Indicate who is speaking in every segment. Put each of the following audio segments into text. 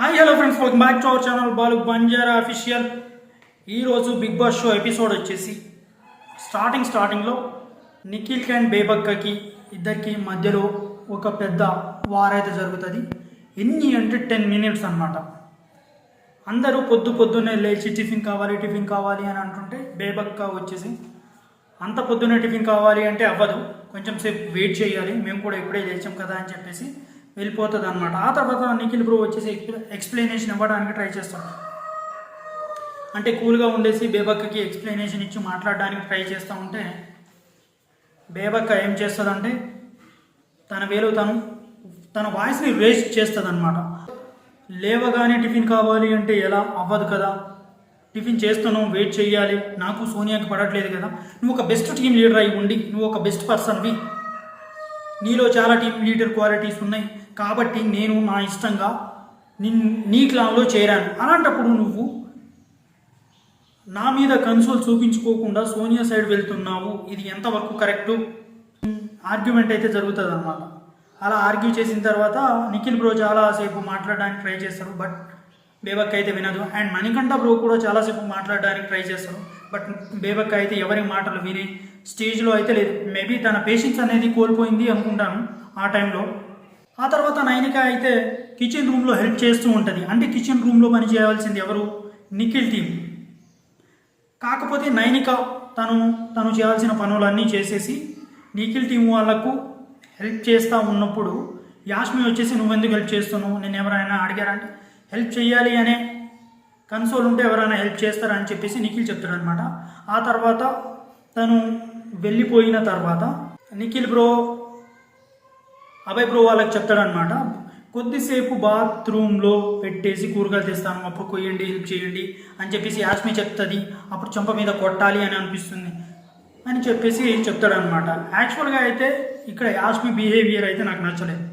Speaker 1: Hi hello friends, welcome back to our channel Balu Banjara official. ఈరోజు big boss show episode వచ్చేసి స్టార్టింగ్లో Nikhil and బేబక్కకి ఇద్దరికి మధ్యలో ఒక పెద్ద వార్ అయితే జరుగుతుంది. ఎన్ని అంటే 10 minutes అనమాట. అందరూ పొద్దున్నే లేచి టిఫిన్ కావాలి అని అంటుంటే బేబక్క వచ్చేసి అంత పొద్దున్నే టిఫిన్ కావాలి అంటే అవ్వదు, కొంచెం సేపు వెయిట్ చేయాలి, మేము కూడా ఇప్పుడే లేచాం కదా అని చెప్పేసి వెళ్ళిపోతుంది అనమాట. ఆ తర్వాత నిఖిల్ బ్రో వచ్చేసి ఎక్స్ప్లెనేషన్ ఇవ్వడానికి ట్రై చేస్తాడు. అంటే కూల్గా ఉండేసి బేబక్కకి ఎక్స్ప్లెనేషన్ ఇచ్చి మాట్లాడడానికి ట్రై చేస్తూ ఉంటే బేబక్క ఏం చేస్తుందంటే తన వేలో తన వాయిస్ని రేస్ చేస్తుంది అనమాట. లేవగానే టిఫిన్ కావాలి అంటే ఎలా అవ్వదు కదా, టిఫిన్ చేస్తున్నావు, వెయిట్ చేయాలి, నాకు సోనియాకి పడట్లేదు కదా, నువ్వు ఒక బెస్ట్ టీమ్ లీడర్ అయి ఉండి నువ్వు ఒక బెస్ట్ పర్సన్వి, నీలో చాలా టీమ్ లీడర్ క్వాలిటీస్ ఉన్నాయి కాబట్టి నేను నా ఇష్టంగా నీ క్లాన్లో చేరాను. అలాంటప్పుడు నువ్వు నా మీద కన్సోల్ చూపించుకోకుండా సోనియా సైడ్ వెళ్తున్నావు, ఇది ఎంతవరకు కరెక్టు ఆర్గ్యుమెంట్ అయితే జరుగుతుంది అనమాట. అలా ఆర్గ్యూ చేసిన తర్వాత నిఖిల్ బ్రో చాలాసేపు మాట్లాడడానికి ట్రై చేస్తారు, బట్ బేబక్క అయితే వినదు. అండ్ మణికంఠ బ్రో కూడా చాలాసేపు మాట్లాడడానికి ట్రై చేస్తారు, బట్ బేబక్క అయితే ఎవరి మాటలు వినే స్టేజ్లో అయితే లేదు. మేబీ తన పేషెన్స్ అనేది కోల్పోయింది అనుకుంటాను ఆ టైంలో. ఆ తర్వాత నైనిక అయితే కిచెన్ రూమ్లో హెల్ప్ చేస్తూ ఉంటుంది. అంటే కిచెన్ రూమ్లో పని చేయాల్సింది ఎవరు? నిఖిల్ టీం. కాకపోతే నైనిక తను చేయాల్సిన పనులన్నీ చేసేసి నిఖిల్ టీం వాళ్ళకు హెల్ప్ చేస్తూ ఉన్నప్పుడు యాష్మి వచ్చేసి నువ్వెందుకు హెల్ప్ చేస్తున్నావు, నేను ఎవరైనా అడిగారంటే హెల్ప్ చేయాలి అనే కన్సోల్ ఉంటే ఎవరైనా హెల్ప్ చేస్తారని చెప్పేసి నిఖిల్ చెప్తాడు అనమాట. ఆ తర్వాత తను వెళ్ళిపోయిన తర్వాత నిఖిల్ బ్రో అభయ్ బ్రో వాళ్ళకి చెప్తాడనమాట, కొద్దిసేపు బాత్రూంలో పెట్టేసి కూరగాయలు తెస్తాను, అప్పుడు కొయ్యండి, హెల్ప్ చేయండి అని చెప్పేసి యాష్మి చెప్తుంది. అప్పుడు చెంప మీద కొట్టాలి అని అనిపిస్తుంది అని చెప్పేసి చెప్తాడనమాట. యాక్చువల్గా అయితే ఇక్కడ యాష్మి బిహేవియర్ అయితే నాకు నచ్చలేదు.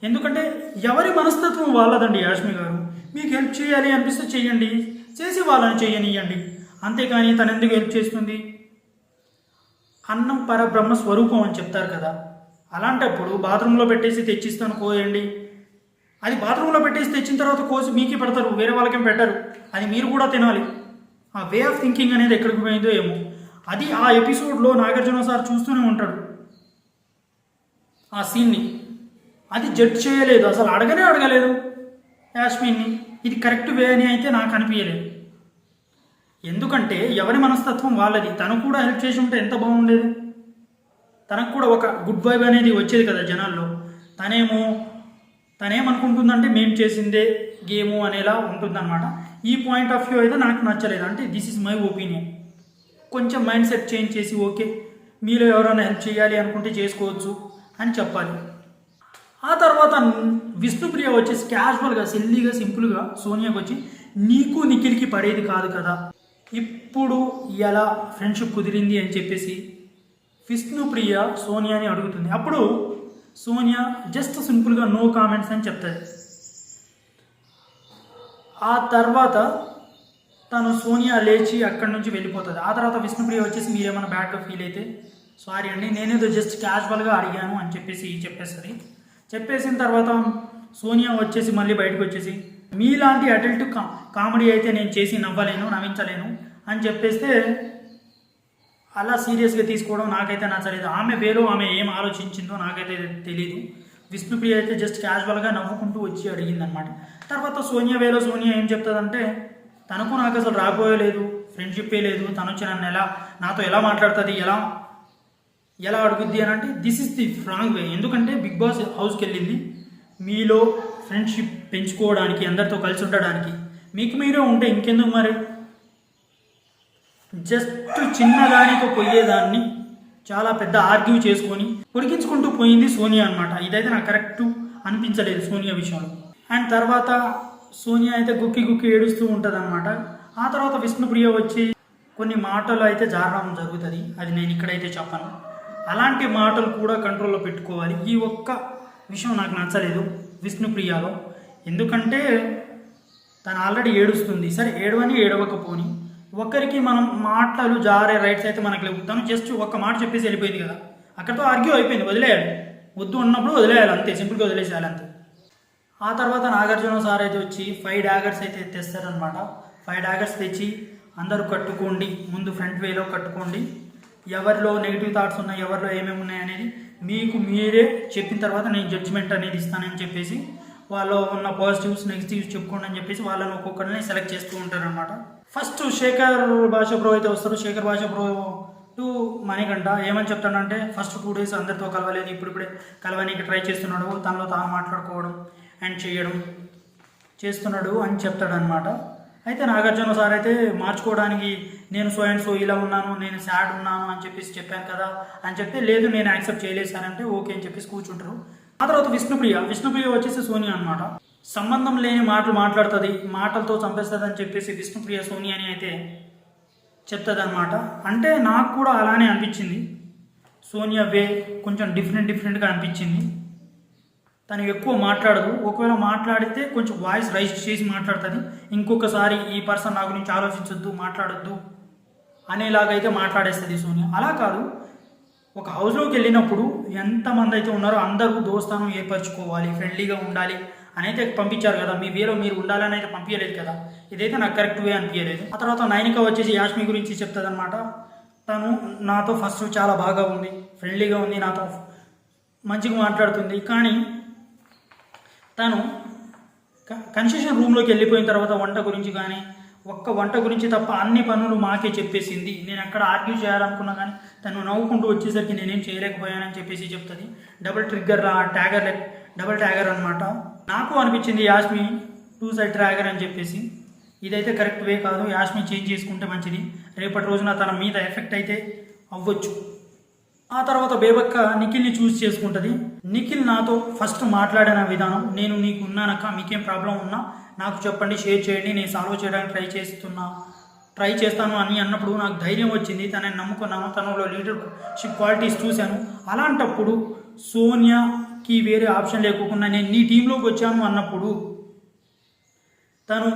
Speaker 1: ఎందుకంటే ఎవరి మనస్తత్వం వాళ్ళదండి. యాష్మి గారు మీకు హెల్ప్ చేయాలి అనిపిస్తే చేయండి, చేసి వాళ్ళని చేయనియండి, అంతేకాని తను ఎందుకు హెల్ప్ చేస్తుంది? అన్నం పరబ్రహ్మ స్వరూపం అని చెప్తారు కదా, అలాంటప్పుడు బాత్రూంలో పెట్టేసి తెచ్చిస్తాను కోయండి, అది బాత్రూంలో పెట్టేసి తెచ్చిన తర్వాత కోసి మీకే పెడతారు, వేరే వాళ్ళకేం పెట్టరు, అది మీరు కూడా తినాలి. ఆ వే ఆఫ్ థింకింగ్ అనేది ఎక్కడికి పోయిందో ఏమో. అది ఆ ఎపిసోడ్లో నాగార్జున సార్ చూస్తూనే ఉంటాడు ఆ సీన్ని. అది జడ్జ్ చేయలేదు, అసలు అడగలేదు యాస్మిన్ని. ఇది కరెక్ట్ వే అని అయితే నాకు అనిపించలేదు. ఎందుకంటే ఎవరి మనస్తత్వం వాళ్ళది. తను కూడా హెల్ప్ చేసి ఉంటే ఎంత బాగుండేది, తనకు కూడా ఒక గుడ్ వైబ్ అనేది వచ్చేది కదా జనాల్లో. తనేమనుకుంటుందంటే మేము చేసిందే గేము అనేలా ఉంటుందన్నమాట. ఈ పాయింట్ ఆఫ్ వ్యూ అయితే నాకు నచ్చలేదు. అంటే దిస్ ఈజ్ మై ఒపీనియన్. కొంచెం మైండ్ సెట్ చేంజ్ చేసి ఓకే మీరు ఎవరైనా హెల్ప్ చేయాలి అనుకుంటే చేసుకోవచ్చు అని చెప్పాలి. ఆ తర్వాత విష్ణుప్రియ వచ్చేసి క్యాజువల్గా సిల్లీగా సింపుల్గా సోనియాకి వచ్చి నీకు నిఖిల్కి పడేది కాదు కదా, ఇప్పుడు ఎలా ఫ్రెండ్షిప్ కుదిరింది అని చెప్పేసి విష్ణుప్రియ సోనియాని అడుగుతుంది. అప్పుడు సోనియా జస్ట్ సింపుల్గా నో కామెంట్స్ అని చెప్తుంది. ఆ తర్వాత తను సోనియా లేచి అక్కడి నుంచి వెళ్ళిపోతుంది. ఆ తర్వాత విష్ణుప్రియ వచ్చేసి మీరేమైనా బ్యాడ్గా ఫీల్ అయితే సారీ అండి, నేనేదో జస్ట్ క్యాజువల్గా అడిగాను అని చెప్పేసి చెప్పేస్తుంది. చెప్పేసిన తర్వాత సోనియా వచ్చేసి మళ్ళీ బయటకు వచ్చేసి మీలాంటి అడల్ట్ కామెడీ అయితే నేను చేసి నవ్వించలేను అని చెప్పేస్తే అలా సీరియస్గా తీసుకోవడం నాకైతే నచ్చలేదు. ఆమె వేలో ఆమె ఏం ఆలోచించిందో నాకైతే తెలీదు. విష్ణుప్రియ అయితే జస్ట్ క్యాజువల్గా నవ్వుకుంటూ వచ్చి అడిగిందనమాట. తర్వాత సోనియా వేలో సోనియా ఏం చెప్తుందంటే తనకు నాకు అసలు రాబోయలేదు, ఫ్రెండ్షిప్పే లేదు, తను వచ్చి నాతో ఎలా మాట్లాడుతుంది, ఎలా అడుగుద్ది అని అంటే this is the wrong way. ఎందుకంటే బిగ్ బాస్ హౌస్కి వెళ్ళింది మీలో ఫ్రెండ్షిప్ పెంచుకోవడానికి, అందరితో కలిసి ఉండడానికి. మీకు మీరే ఉంటే ఇంకెందుకు మరి? జస్ట్ చిన్నదానితో పోయేదాన్ని చాలా పెద్ద ఆర్గ్యూ చేసుకొని ఉడికించుకుంటూ పోయింది సోనియా అనమాట. ఇదైతే నాకు కరెక్ట్ అనిపించలేదు సోనియా విషయంలో. అండ్ తర్వాత సోనియా అయితే గుక్కి ఏడుస్తూ ఉంటుంది అనమాట. ఆ తర్వాత విష్ణుప్రియ వచ్చి కొన్ని మాటలు అయితే జారడం జరుగుతుంది, అది నేను ఇక్కడైతే చెప్పను. అలాంటి మాటలు కూడా కంట్రోల్లో పెట్టుకోవాలి. ఈ ఒక్క విషయం నాకు నచ్చలేదు విష్ణుప్రియలో. ఎందుకంటే తను ఆల్రెడీ ఏడుస్తుంది, సరే ఏడవకపోని ఒక్కరికి మనం మాటలు జారే రైట్స్ అయితే మనకు లేవు. తను జస్ట్ ఒక్క మాట చెప్పేసి వెళ్ళిపోయింది కదా, అక్కడితో ఆర్గ్యూ అయిపోయింది, వదిలేయాలి. వద్దు ఉన్నప్పుడు వదిలేయాలి, అంతే సింపుల్గా వదిలేసేయాలి అంతే. ఆ తర్వాత నాగార్జున సార్ అయితే వచ్చి 5 డాగర్స్ అయితే తెస్తారనమాట. 5 డాగర్స్ తెచ్చి అందరూ కట్టుకోండి, ముందు ఫ్రంట్ వేలో కట్టుకోండి, ఎవరిలో నెగిటివ్ థాట్స్ ఉన్నాయి, ఎవరిలో ఏమేమి ఉన్నాయి అనేది మీకు మీరే చెప్పిన తర్వాత నేను జడ్జిమెంట్ అనేది ఇస్తానని చెప్పేసి వాళ్ళు ఉన్న పాజిటివ్స్ నెగిటివ్స్ చెప్పుకోండి అని చెప్పేసి వాళ్ళని ఒక్కొక్కరిని సెలెక్ట్ చేస్తూ ఉంటారనమాట. ఫస్ట్ శేఖర్ భాష బ్రో అయితే వస్తారు. శేఖర్ భాష బ్రో టు మణికంఠ ఏమని చెప్తాడంటే, ఫస్ట్ 2 డేస్ అందరితో కలవలేదు, ఇప్పుడిప్పుడే కలవడానికి ట్రై చేస్తున్నాడు, తనలో తాను మాట్లాడుకోవడం అండ్ చేయడం చేస్తున్నాడు అని చెప్తాడనమాట. అయితే నాగార్జున సార్ అయితే మార్చుకోవడానికి నేను సో అండ్ సో ఇలా ఉన్నాను, నేను సాడ్ ఉన్నాను అని చెప్పేసి చెప్పాను కదా అని చెప్తే, లేదు నేను యాక్సెప్ట్ చేయలేదు సార్ అంటే ఓకే అని చెప్పేసి కూర్చుంటారు. ఆ తర్వాత విష్ణుప్రియ వచ్చేసి సోనియా అనమాట. సంబంధం లేని మాటలు మాట్లాడుతుంది, మాటలతో చంపేస్తుంది అని చెప్పేసి విష్ణుప్రియ సోనియాని అయితే చెప్తుంది అనమాట. అంటే నాకు కూడా అలానే అనిపించింది. సోనియా వే కొంచెం డిఫరెంట్గా అనిపించింది. తను ఎక్కువ మాట్లాడదు, ఒకవేళ మాట్లాడితే కొంచెం వాయిస్ రైజ్ చేసి మాట్లాడుతుంది. ఇంకొకసారి ఈ పర్సన్ నా గురించి ఆలోచించొద్దు, మాట్లాడొద్దు అనేలాగైతే మాట్లాడేస్తుంది సోనియా. అలా కాదు, ఒక హౌస్లోకి వెళ్ళినప్పుడు ఎంతమంది అయితే ఉన్నారో అందరూ దోస్తాను ఏర్పరచుకోవాలి, ఫ్రెండ్లీగా ఉండాలి అని అయితే పంపించారు కదా, మీ వేలో మీరు ఉండాలని అయితే పంపించలేదు కదా, ఇదైతే నాకు కరెక్ట్ వే అనిపించలేదు. ఆ తర్వాత నైనిక వచ్చేసి యాష్మి గురించి చెప్తుంది అనమాట. తను నాతో ఫస్ట్ చాలా బాగా ఉంది, ఫ్రెండ్లీగా ఉంది, నాతో మంచిగా మాట్లాడుతుంది, కానీ తను కన్సెషన్ రూమ్లోకి వెళ్ళిపోయిన తర్వాత వంట గురించి కానీ ఒక్క వంట గురించి తప్ప అన్ని పనులు మాకే చెప్పేసింది. నేను ఎక్కడ ఆర్గ్యూ చేయాలనుకున్నా కానీ తను నవ్వుకుంటూ వచ్చేసరికి నేనేం చేయలేకపోయానని చెప్పేసి చెప్తుంది. డబుల్ ట్యాగర్ అనమాట. నాకు అనిపించింది యాష్మి 2 సైడ్ ట్యాగర్ అని చెప్పేసి. ఇదైతే కరెక్ట్ వే కాదు, యాష్మి చేంజ్ చేసుకుంటే మంచిది, రేపటి రోజున తన మీద ఎఫెక్ట్ అయితే అవ్వచ్చు. ఆ తర్వాత బేబక్క నిఖిల్ని చూస్ చేసుకుంటుంది. నిఖిల్ నాతో ఫస్ట్ మాట్లాడిన విధానం, నేను నీకు ఉన్నానక్క, మీకేం ప్రాబ్లం ఉన్నా నాకు చెప్పండి, షేర్ చేయండి, నేను సాల్వ్ చేయడానికి ట్రై చేస్తాను అని అన్నప్పుడు నాకు ధైర్యం వచ్చింది, తనని నమ్ముకున్నాను, తనలో లీడర్షిప్ క్వాలిటీస్ చూశాను. అలాంటప్పుడు సోనియాకి వేరే ఆప్షన్ లేకుండా నేను నీ టీంలోకి వచ్చాను అన్నప్పుడు తను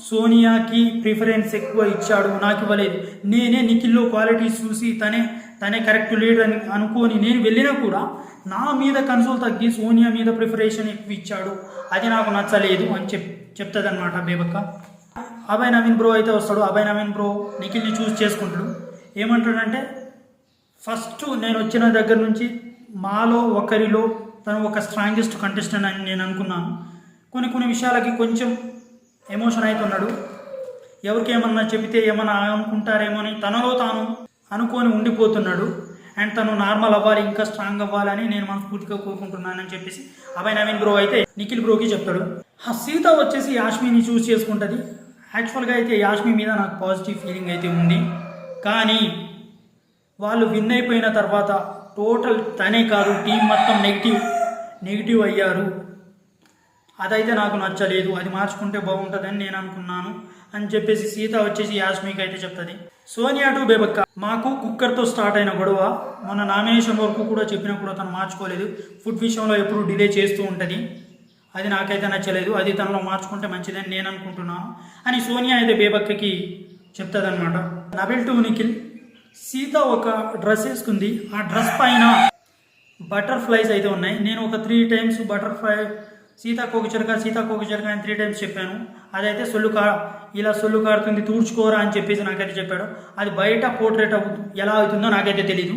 Speaker 1: సోనియాకి ప్రిఫరెన్స్ ఎక్కువ ఇచ్చాడు, నాకు ఇవ్వలేదు. నేనే నిఖిల్లో క్వాలిటీస్ చూసి తనే కరెక్ట్ లీడర్ అని అనుకొని నేను వెళ్ళినా కూడా నా మీద కన్సోల్ తగ్గి సోనియా మీద ప్రిఫరేషన్ ఎక్కువ ఇచ్చాడు, అది నాకు నచ్చలేదు అని చెప్తుంది అనమాట బేబక్క. అభయ్ నవీన్ బ్రో అయితే వస్తాడు. అభయ్ నవీన్ బ్రో నిఖిల్ని చూస్ చేసుకుంటాడు. ఏమంటాడంటే, ఫస్ట్ నేను వచ్చిన దగ్గర నుంచి మాలో ఒకరిలో తను ఒక స్ట్రాంగెస్ట్ కంటెస్టెంట్ అని నేను అనుకున్నాను. కొన్ని విషయాలకి కొంచెం ఎమోషన్ అవుతున్నాడు, ఎవరికి ఏమన్నా చెబితే ఏమన్నా అనుకుంటారేమో అని తనలో తాను అనుకొని ఉండిపోతున్నాడు. అండ్ తను నార్మల్ అవ్వాలి, ఇంకా స్ట్రాంగ్ అవ్వాలని నేను మనస్ఫూర్తిగా కోరుకుంటున్నానని చెప్పేసి అభయ్ నవీన్ బ్రో అయితే నిఖిల్ బ్రోకి చెప్తాడు. సీత వచ్చేసి యాష్మిని చూస్ చేసుకుంటుంది. యాక్చువల్గా అయితే యాష్మి మీద నాకు పాజిటివ్ ఫీలింగ్ అయితే ఉంది, కానీ వాళ్ళు విన్ అయిపోయిన తర్వాత టోటల్ తనే కాదు టీం మొత్తం నెగిటివ్ అయ్యారు. అదైతే నాకు నచ్చలేదు, అది మార్చుకుంటే బాగుంటుందని నేను అనుకున్నాను అని చెప్పేసి సీత వచ్చేసి యాష్మికి అయితే చెప్తుంది. సోనియా టు బేబక్క, మాకు కుక్కర్తో స్టార్ట్ అయిన గొడవ మొన్న నామినేషన్ వరకు కూడా చెప్పినా కూడా తను మార్చుకోలేదు. ఫుడ్ విషయంలో ఎప్పుడు డిలే చేస్తూ ఉంటుంది, అది నాకైతే నచ్చలేదు, అది తనలో మార్చుకుంటే మంచిదని నేను అనుకుంటున్నాను అని సోనియా అయితే బేబక్కకి చెప్తుంది అనమాట. నబిల్ టు నిఖిల్, సీత ఒక డ్రెస్ వేసుకుంది, ఆ డ్రెస్ పైన బటర్ఫ్లైస్ అయితే ఉన్నాయి. నేను ఒక 3 times బటర్ఫ్లై సీతాకోక చిరక అని 3 times చెప్పాను. అదైతే సొల్లు కారుతుంది, తూడ్చుకోరా అని చెప్పేసి నాకైతే చెప్పాడు. అది బయట పోర్ట్రేట్ ఎలా అవుతుందో నాకైతే తెలీదు,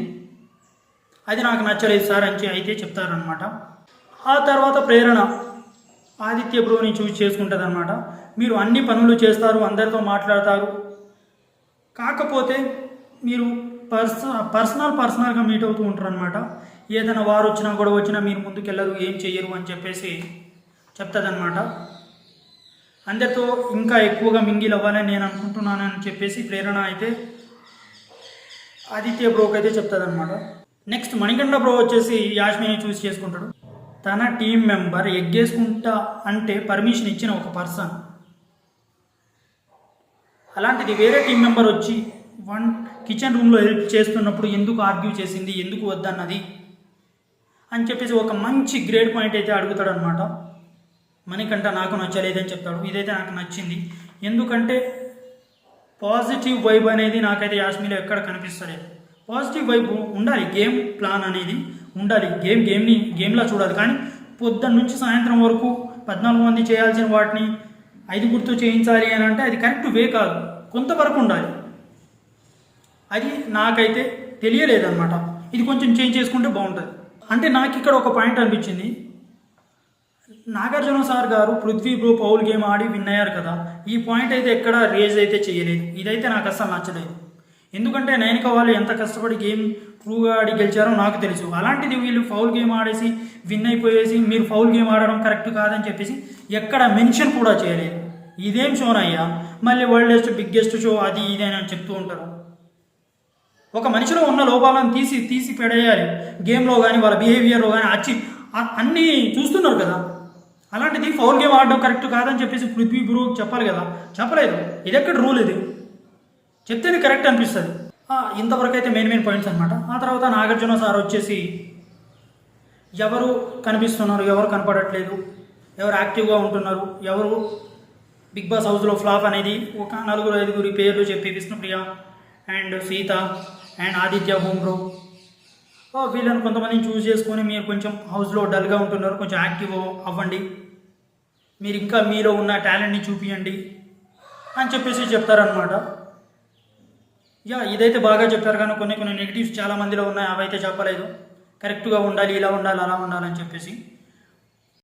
Speaker 1: అది నాకు నచ్చలేదు సార్ అని అయితే చెప్తారనమాట. ఆ తర్వాత ప్రేరణ ఆదిత్య బ్రోని చూస్ చేసుకుంటుంది అనమాట. మీరు అన్ని పనులు చేస్తారు, అందరితో మాట్లాడతారు, కాకపోతే మీరు పర్సనల్గా మీట్ అవుతూ ఉంటారు అనమాట. ఏదైనా వారు వచ్చినా గొడవ వచ్చినా మీరు ముందుకెళ్ళరు, ఏం చెయ్యరు అని చెప్పేసి చెప్తుందన్నమాట. అందరితో ఇంకా ఎక్కువగా మింగిల్ అవ్వాలని నేను అనుకుంటున్నానని చెప్పేసి ప్రేరణ అయితే ఆదిత్య బ్రోకి అయితే చెప్తుందన్నమాట. నెక్స్ట్ మణికంఠ బ్రో వచ్చేసి యాష్మిని చూస్ చేసుకుంటాడు. తన టీం మెంబర్ ఎగ్గేసుకుంటా అంటే పర్మిషన్ ఇచ్చిన ఒక పర్సన్, అలాంటిది వేరే టీం మెంబర్ వచ్చి కిచెన్ రూమ్లో హెల్ప్ చేస్తున్నప్పుడు ఎందుకు ఆర్గ్యూ చేసింది, ఎందుకు వద్దన్నది అని చెప్పేసి ఒక మంచి గ్రేడ్ పాయింట్ అయితే అడుగుతాడు అనమాట. మణికంఠ నాకు నచ్చలేదని చెప్తాడు. ఇదైతే నాకు నచ్చింది, ఎందుకంటే పాజిటివ్ వైబ్ అనేది నాకైతే యాష్మిలో ఎక్కడ కనిపిస్తలేదు. పాజిటివ్ వైబ్ ఉండాలి, గేమ్ ప్లాన్ అనేది ఉండాలి, గేమ్లా చూడాలి. కానీ పొద్దున్న నుంచి సాయంత్రం వరకు 14 మంది చేయాల్సిన వాటిని 5గురితో చేయించాలి అని అంటే అది కరెక్ట్ వే కాదు, కొంతవరకు ఉండాలి. అది నాకైతే తెలియలేదన్నమాట. ఇది కొంచెం చేంజ్ చేసుకుంటే బాగుంటుంది. అంటే నాకు ఇక్కడ ఒక పాయింట్ అనిపించింది, నాగార్జున సార్ గారు పృథ్వీ బ్రో పౌల్ గేమ్ ఆడి విన్ అయ్యారు కదా, ఈ పాయింట్ అయితే ఎక్కడ రేజ్ అయితే చేయలేదు. ఇదైతే నాకు అస్సలు నచ్చలేదు. ఎందుకంటే నైనిక వాళ్ళు ఎంత కష్టపడి గేమ్ ట్రూగా ఆడి గెలిచారో నాకు తెలుసు. అలాంటిది వీళ్ళు ఫౌల్ గేమ్ ఆడేసి విన్ అయిపోయేసి మీరు ఫౌల్ గేమ్ ఆడడం కరెక్ట్ కాదని చెప్పేసి ఎక్కడ మెన్షన్ కూడా చేయలేదు. ఇదేం షోనయ్యా, మళ్ళీ వరల్డెస్ట్ బిగ్గెస్ట్ షో అది ఇది అని చెప్తూ ఉంటారు. ఒక మనిషిలో ఉన్న లోపాలను తీసి పెడేయాలి. గేమ్లో కానీ వాళ్ళ బిహేవియర్లో కానీ అన్నీ చూస్తున్నారు కదా. అలాంటిది ఫౌల్ గేమ్ ఆడడం కరెక్ట్ కాదని చెప్పేసి పృథ్వీ బ్రో చెప్పాలి కదా, చెప్పలేదు. ఇది ఎక్కడ రూల్, ఇది చెప్తేనే కరెక్ట్ అనిపిస్తుంది. ఇంతవరకు అయితే మెయిన్ పాయింట్స్ అనమాట. ఆ తర్వాత నాగార్జున సార్ వచ్చేసి ఎవరు కనిపిస్తున్నారు, ఎవరు కనపడట్లేదు, ఎవరు యాక్టివ్గా ఉంటున్నారు, ఎవరు బిగ్ బాస్ హౌస్లో ఫ్లాప్ అనేది ఒక 4-5 పేర్లు చెప్పి విష్ణుప్రియ అండ్ సీత అండ్ ఆదిత్య హోమ్బ్రో వీళ్ళని కొంతమందిని చూస్ చేసుకొని మీరు కొంచెం హౌస్లో డల్గా ఉంటున్నారు, కొంచెం యాక్టివ్ అవ్వండి, మీరు ఇంకా మీలో ఉన్న టాలెంట్ని చూపియండి అని చెప్పేసి చెప్తారనమాట. ఇదైతే బాగా చెప్పారు, కానీ కొన్ని నెగిటివ్స్ చాలా మందిలో ఉన్నాయి, అవైతే చెప్పలేదు. కరెక్ట్గా ఉండాలి, ఇలా ఉండాలి, అలా ఉండాలని చెప్పేసి